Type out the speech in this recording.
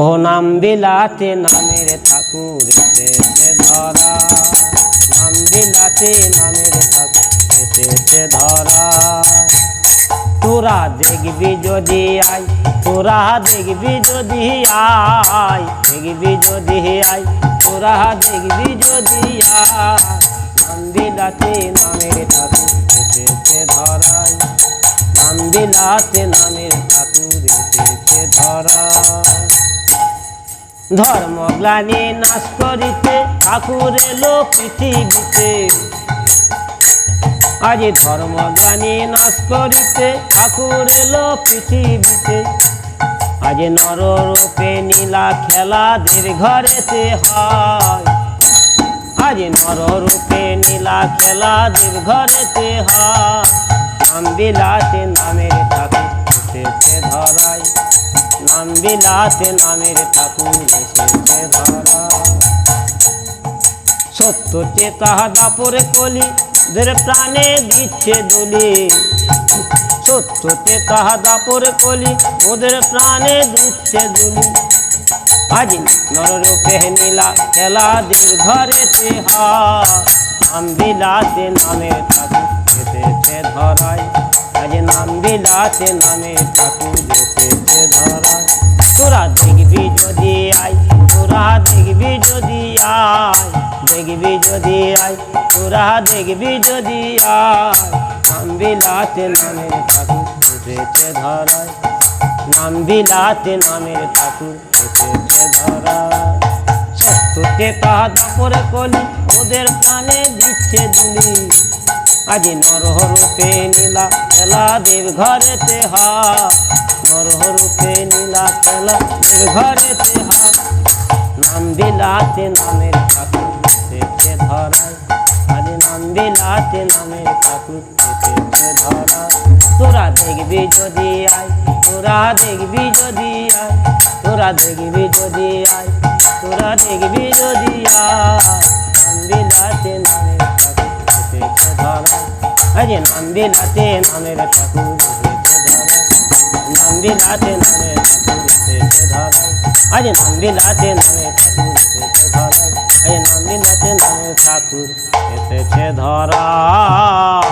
ও নাম বিলাতে নামের ঠাকুর এসেছে ধরা, নাম বিলাতে নামের ঠাকুর এসেছে ধরা। তোরা দেখবি যদি আই, তোরা দেখবি যদি আই, দেখবি যদি আই, তোরা দেখবি যদি আই, নাম বিলাতে নামের ঠাকুর এসেছে ধরাই, নাম বিলাতে নামের ঠাকুর এসেছে ধরা। ধর্মগ্লানি নাশ করিতে ঠাকুর এলো পৃথিবীতে, আজ ধর্মগ্লানি নাশ করিতে ঠাকুর এলো পৃথিবীতে। আজ নররূপে নীলা খেলা দের ঘরেতে হয়, আজ নররূপে নীলা খেলা দের ঘরেতে হয়, নাম বিলাতে নামের ঠাকুর এসেছে ধরাই, নাম বিলাতে নামের ঠাকুর এসেছে ধরা। সত্য চেতা দাপরে কলি দের প্রাণে দিচ্ছে দলি, সত্য চেতা দাপরে কলি ওদের প্রাণে দিচ্ছে দলি। আজ নররূপে নীলা খেলা দের ঘরেতে হয়, নাম বিলাতে নামের ঠাকুর এসেছে ধরাই, আজ নাম বিলাতে নামের ঠাকুর এসেছে ধরাই। তোরা দেখবি যদি আই, তোরা দেখবি যদি আই, দেখবি যদি আই, তোরা দেখবি যদি আই, নাম বিলাতে নামের ঠাকুর এসেছে ধরাই, নাম বিলাতে নামের ঠাকুর এসেছে ধরাই। সত্য চেতা দাপরে কলি ওদের প্রাণে দিচ্ছে দুলি, আজ নররূপে নীলা খেলা দেব ঘরেতে হয়, নররূপে নীলা খেলা দেব ঘরেতে হয়, নাম বিলাতে নামের ঠাকুর এসেছে ধরাই, আজ নাম বিলাতে নামের ঠাকুর এসেছে ধরাই। তোরা দেখবি যদি আই, তোরা দেখবি যদি আই, তোরা দেখবি যদি আই, তোরা দেখবি যদি আই, নাম বিলাতে নামের ঠাকুর এসেছে ধরাই, আজ নাম বিলাতে নামের ঠাকুর এসেছে ধরাই, নাম বিলাতে নামের ঠাকুর এসেছে ধরাই, আজ নাম বিলাতে নামের ঠাকুর এসেছে ধরাই, আজ নাম বিলাতে নামের ঠাকুর এসেছে ধরাই।